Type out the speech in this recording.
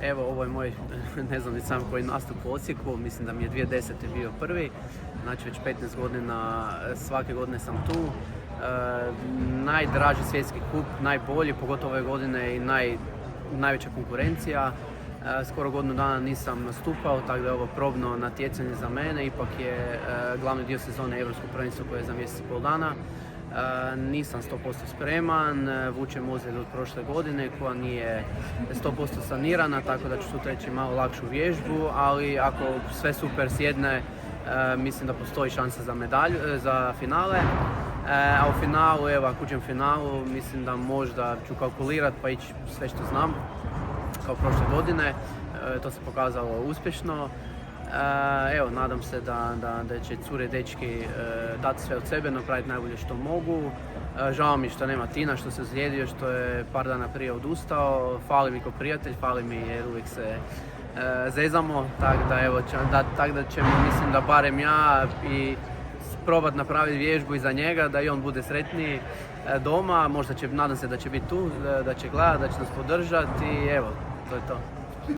Evo, ovo je moj, ne znam ni sam koji nastup u Osijeku, mislim da mi je 2010. bio prvi, znači već 15 godina, svake godine sam tu. Najdraži svjetski kup, najbolji, pogotovo ove godine i najveća konkurencija. Skoro godinu dana nisam nastupao, tako da je ovo probno natjecanje za mene, ipak je glavni dio sezone Europsko prvenstvo koje je za mjesec i pol dana. Nisam 100% spreman, vučem ozljedu od prošle godine koja nije 100% sanirana, tako da ću sutra ići malo lakšu vježbu, ali ako sve super sjedne, mislim da postoji šansa za medalju, za finale. A u finalu, evo, ako uđem u finalu, mislim da možda ću kalkulirati pa ići sve što znam, kao prošle godine. To se pokazalo uspješno. Evo, nadam se da će cure i dečki dati sve od sebe, napraviti najbolje što mogu. Žao mi što nema Tina, što se ozlijedio, što je par dana prije odustao. Fali mi ko prijatelj, fali mi jer uvijek se zezamo, tako da evo, ćemo, mislim da barem ja i probati napraviti vježbu iza njega, da i on bude sretniji doma. Možda nadam se da će biti tu, da će gledati, da će nas podržati i evo, to je to.